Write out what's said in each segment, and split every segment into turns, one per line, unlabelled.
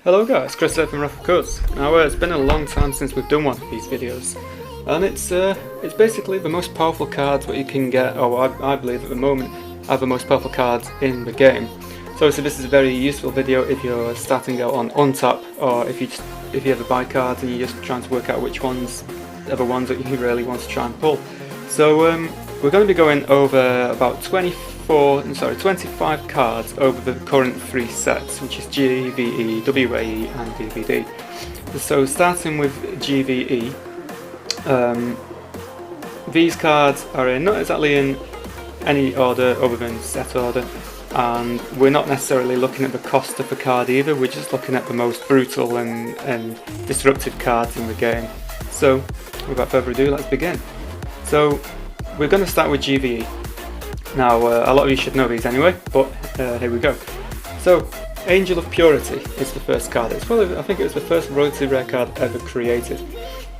Hello guys, Chris here from Wrath of Cores. Now it's been a long time since we've done one of these videos, and it's basically the most powerful cards that you can get, or I believe at the moment are the most powerful cards in the game. So obviously this is a very useful video if you're starting out on untap, or if you ever buy cards and you're just trying to work out which ones are the ones that you really want to try and pull. So we're going to be going over about 25 cards over the current 3 sets, which is GVE, WAE and DVD. So starting with GVE, these cards are not exactly in any order other than set order, and we're not necessarily looking at the cost of the card either, we're just looking at the most brutal and disruptive cards in the game. So without further ado, let's begin. So we're going to start with GVE. Now, a lot of you should know these anyway, but here we go. So, Angel of Purity is the first card. It's probably, I think it was the first royalty rare card ever created.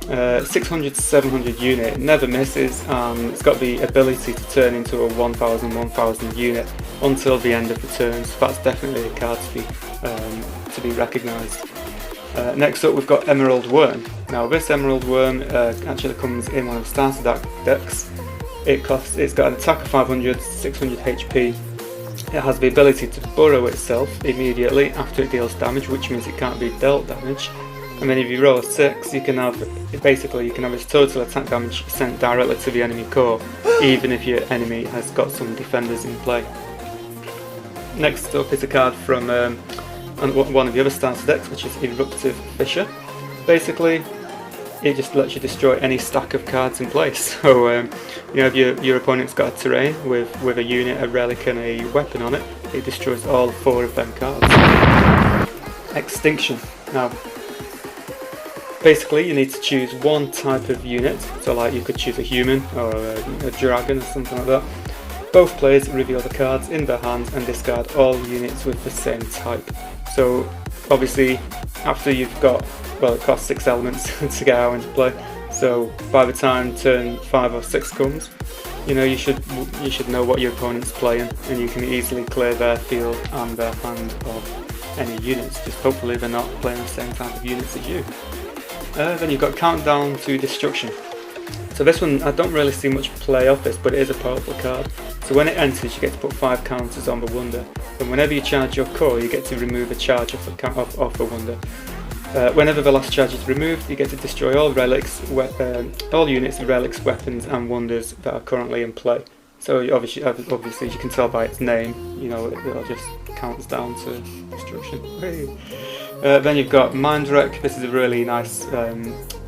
600 to 700 unit, it never misses, and it's got the ability to turn into a 1000 unit until the end of the turn, so that's definitely a card to be recognised. Next up we've got Emerald Worm. Now this Emerald Worm actually comes in one of the starter decks. It's got an attack of 500, 600 HP. It has the ability to burrow itself immediately after it deals damage, which means it can't be dealt damage. And then if you roll a 6, you can have its total attack damage sent directly to the enemy core, even if your enemy has got some defenders in play. Next up is a card from one of the other starter decks, which is Eruptive Fissure. Basically, it just lets you destroy any stack of cards in place. So if your opponent's got a terrain with a unit, a relic and a weapon on it, it destroys all 4 of them cards. Extinction. Now basically you need to choose one type of unit, so like you could choose a human or a dragon or something like that. Both players reveal the cards in their hands and discard all units with the same type. So obviously after you've got, well, it costs 6 elements to get out into play, so by the time turn 5 or 6 comes, you should know what your opponent's playing, and you can easily clear their field and their hand of any units, just hopefully they're not playing the same type of units as you. Then you've got Countdown to Destruction. So this one, I don't really see much play of this, but it is a powerful card. So when it enters, you get to put 5 counters on the wonder, and whenever you charge your core, you get to remove a charge off the wonder. Whenever the last charge is removed, you get to destroy all all units, relics, weapons and wonders that are currently in play. So obviously as you can tell by its name, it just counts down to destruction. Then you've got Mind Wreck. This is a really nice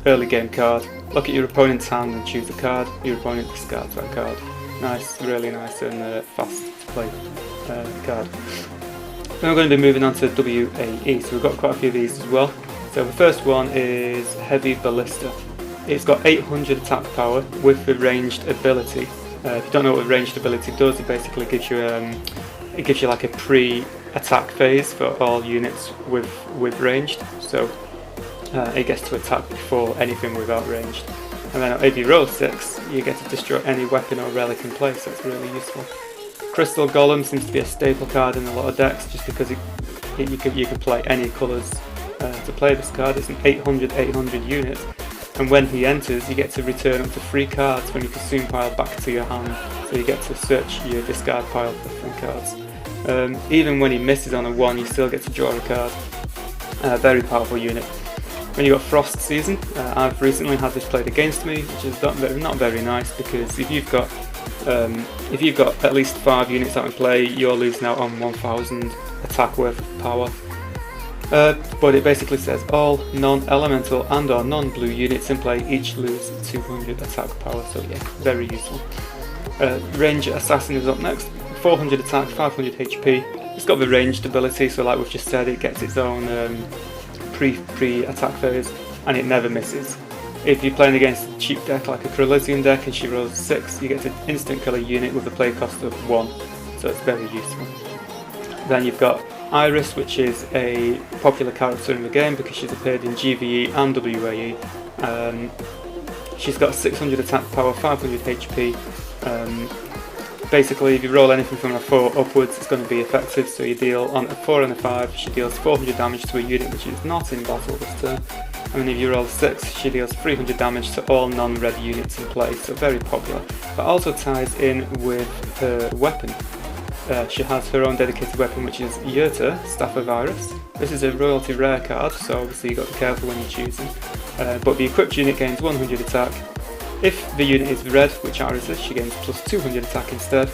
early game card. Look at your opponent's hand and choose a card. Your opponent discards that card. Nice, really nice and fast to play card. Then we're going to be moving on to WAE, so we've got quite a few of these as well. So the first one is Heavy Ballista. It's got 800 attack power with the ranged ability. If you don't know what the ranged ability does, it basically gives you like a pre-attack phase for all units with ranged. So it gets to attack before anything without ranged. And then if you roll 6, you get to destroy any weapon or relic in place. That's really useful. Crystal Golem seems to be a staple card in a lot of decks, just because you can play any colours to play this card. It's an 800 unit, and when he enters, you get to return up to 3 cards when you consume pile back to your hand. So you get to search your discard pile for 3 cards. Even when he misses on a 1, you still get to draw a card. Very powerful unit. When you've got Frost Season, I've recently had this played against me, which is not very nice, because if you've got at least 5 units out in play, you're losing out on 1000 attack worth of power. But it basically says all non-elemental and or non-blue units in play each lose 200 attack power, so yeah, very useful. Ranger Assassin is up next. 400 attack, 500 HP. It's got the ranged ability, so like we've just said, it gets its own pre-attack phase, and it never misses. If you're playing against a cheap deck like a Crylisium deck and she rolls 6, you get an instant killer unit with a play cost of 1, so it's very useful. Then you've got Iris, which is a popular character in the game because she's appeared in GVE and WAE. She's got 600 attack power, 500 HP. Basically, if you roll anything from a 4 upwards, it's going to be effective. So you deal on a 4 and a 5, she deals 400 damage to a unit which is not in battle this turn. And if you roll a 6, she deals 300 damage to all non-red units in play, so very popular. But also ties in with her weapon. She has her own dedicated weapon, which is Yurta, Staff of Iris. This is a royalty rare card, so obviously you've got to be careful when you're choosing. But the equipped unit gains 100 attack. If the unit is red, which Iris is, she gains plus 200 attack instead.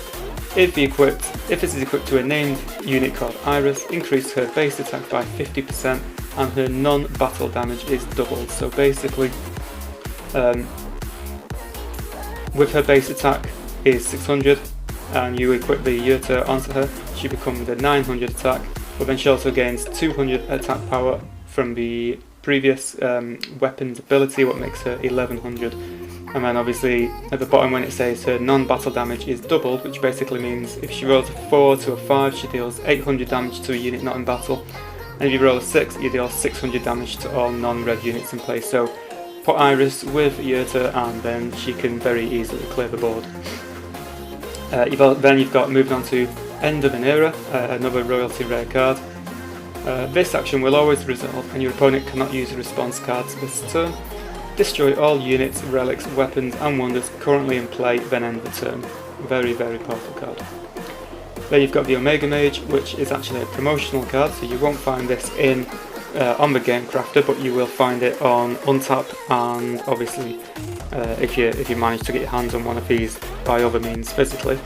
If this is equipped to a named unit called Iris, increase her base attack by 50%, and her non-battle damage is doubled. So basically, with her base attack is 600, and you equip the Yurta onto her, she becomes a 900 attack, but then she also gains 200 attack power from the previous weapon's ability, what makes her 1100. And then obviously at the bottom when it says her non-battle damage is doubled, which basically means if she rolls a 4 to a 5, she deals 800 damage to a unit not in battle, and if you roll a 6, you deal 600 damage to all non-red units in play. So put Iris with Yurta and then she can very easily clear the board. Then you've got moving on to End of an Era, another royalty rare card. This action will always resolve and your opponent cannot use response cards this turn. Destroy all units, relics, weapons and wonders currently in play, then end the turn. Very, very powerful card. Then you've got the Omega Mage, which is actually a promotional card, so you won't find this on the Game Crafter, but you will find it on Untap, and obviously if you manage to get your hands on one of these by other means physically.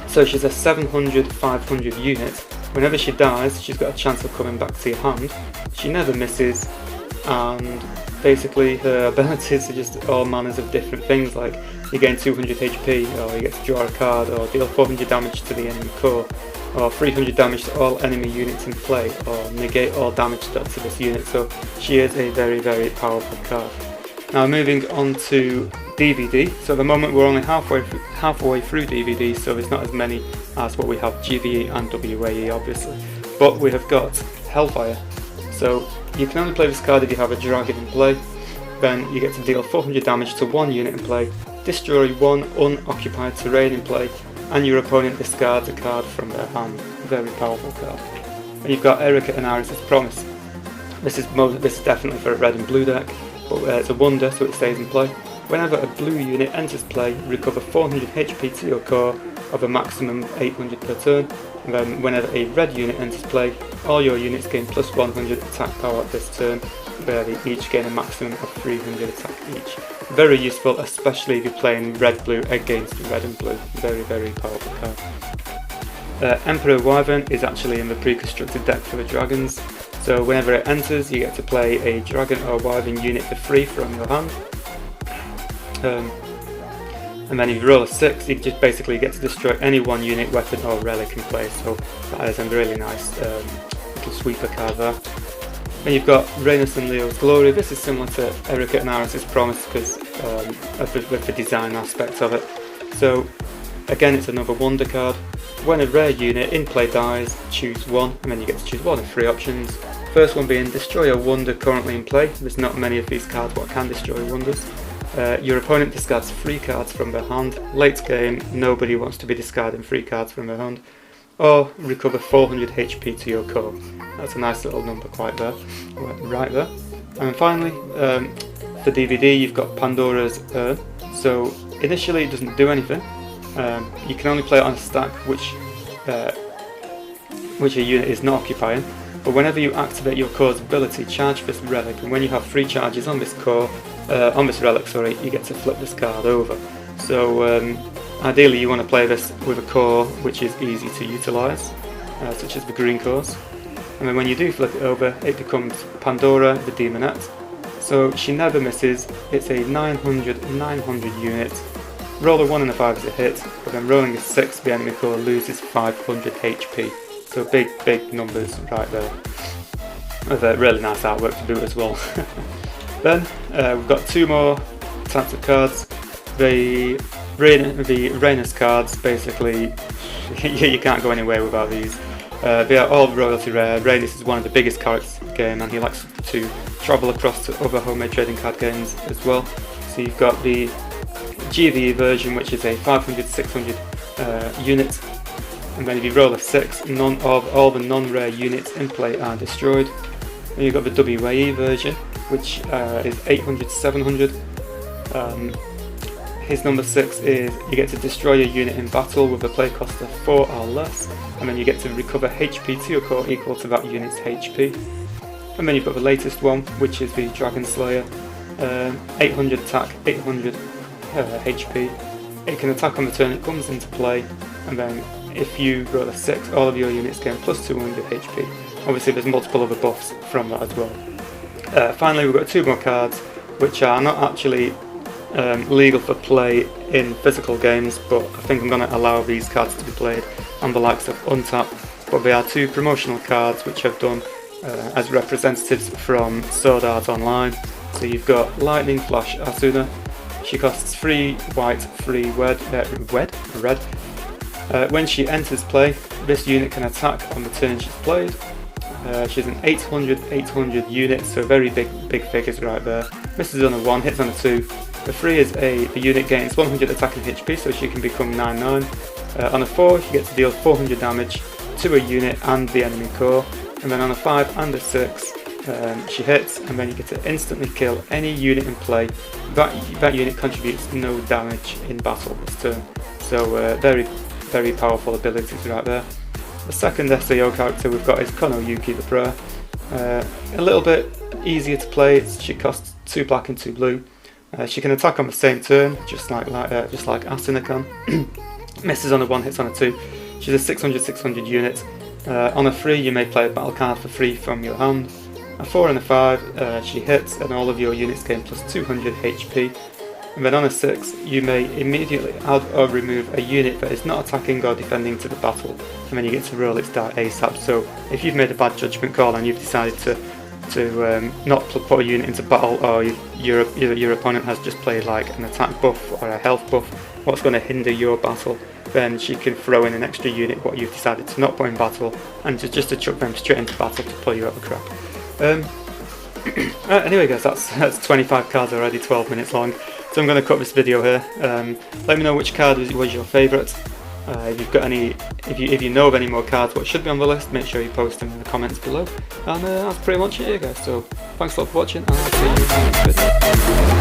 So she's a 700-500 unit. Whenever she dies, she's got a chance of coming back to your hand. She never misses, and basically her abilities are just all manners of different things, like you gain 200 HP, or you get to draw a card, or deal 400 damage to the enemy core, or 300 damage to all enemy units in play, or negate all damage dealt to this unit. So she is a very, very powerful card. Now moving on to DVD. So at the moment we're only halfway through DVD, so there's not as many as what we have GVE and WAE obviously. But we have got Hellfire. So you can only play this card if you have a dragon in play. Then you get to deal 400 damage to one unit in play, destroy one unoccupied terrain in play, and your opponent discards a card from their hand. Very powerful card. And you've got Erika and Iris' Promise. This is definitely for a red and blue deck, but it's a wonder, so it stays in play. Whenever a blue unit enters play, recover 400 HP to your core of a maximum 800 per turn. And then whenever a red unit enters play, all your units gain plus 100 attack power this turn, where they each gain a maximum of 300 attack each. Very useful, especially if you're playing red-blue against red and blue. Very, very powerful card. Emperor Wyvern is actually in the pre-constructed deck for the dragons. So whenever it enters, you get to play a dragon or wyvern unit for free from your hand. And then if you roll a 6, you just basically get to destroy any one unit, weapon or relic in play. So that is a really nice little sweeper card there. Then you've got Raynes and Leo's Glory. This is similar to Erika and Iris' Promise because with the design aspect of it. So again, it's another wonder card. When a rare unit in play dies, choose one, and then you get to choose one of 3 options. First one being destroy a wonder currently in play. There's not many of these cards what can destroy wonders. Your opponent discards 3 cards from their hand. Late game, nobody wants to be discarding 3 cards from their hand. Or recover 400 HP to your core. That's a nice little number right there. And finally, for DVD you've got Pandora's Urn. So initially it doesn't do anything. You can only play it on a stack which a unit is not occupying. But whenever you activate your core's ability, charge this relic, and when you have 3 charges on this core, on this relic, sorry, you get to flip this card over. So ideally you want to play this with a core which is easy to utilise, such as the green cores. And then when you do flip it over, it becomes Pandora the Demonette. So she never misses. It's a 900 unit. Roll a 1 and a 5 is a hit, but then rolling a 6, the enemy core loses 500 HP. So big numbers right there. With a really nice artwork to boot as well. Then we've got 2 more types of cards. The Raynes cards, basically, you can't go anywhere without these. They are all royalty rare. Raynes is one of the biggest characters in the game, and he likes to travel across to other homemade trading card games as well. So you've got the GVE version, which is a 500-600 unit. And then if you roll a 6, none of all the non-rare units in play are destroyed. And you've got the WAE version, which is 800-700. His number 6 is you get to destroy a unit in battle with a play cost of 4 or less, and then you get to recover HP to your core equal to that unit's HP. And then you've got the latest one, which is the Dragon Slayer, 800 attack, 800 HP. It can attack on the turn it comes into play, and then if you roll a 6, all of your units gain plus 200 HP. Obviously there's multiple other buffs from that as well. Finally, we've got 2 more cards, which are not actually legal for play in physical games, but I think I'm going to allow these cards to be played on the likes of Untap. But they are 2 promotional cards which I've done as representatives from Sword Art Online. So you've got Lightning Flash Asuna. She costs 3 white, 3 red. When she enters play, this unit can attack on the turn she's played. She's an 800 unit, so very big figures right there. Misses on a 1, hits on a 2. The 3 is the unit gains 100 attacking HP, so she can become 9/9. On a 4, she gets to deal 400 damage to a unit and the enemy core. And then on a 5 and a 6, she hits, and then you get to instantly kill any unit in play. That unit contributes no damage in battle this turn. So very powerful abilities right there. The second SAO character we've got is Kono Yuki the Prayer. A little bit easier to play. She costs 2 black and 2 blue. She can attack on the same turn, just like Asuna can. Misses on a 1, hits on a 2. She's a 600 unit. On a 3, you may play a battle card for free from your hand. A 4 and a 5, she hits, and all of your units gain plus 200 HP. And then on a 6, you may immediately add or remove a unit that is not attacking or defending to the battle, and then you get to roll its die ASAP. So if you've made a bad judgment call and you've decided to not put a unit into battle, or your opponent has just played like an attack buff or a health buff, what's going to hinder your battle, then she can throw in an extra unit what you've decided to not put in battle, and just to chuck them straight into battle to pull you out of the crap. Anyway guys, that's 25 cards already, 12 minutes long. So I'm going to cut this video here. Let me know which card was your favourite. If you've got any, if you know of any more cards what should be on the list, make sure you post them in the comments below. And that's pretty much it, guys. So thanks a lot for watching, and I'll see you in the next video.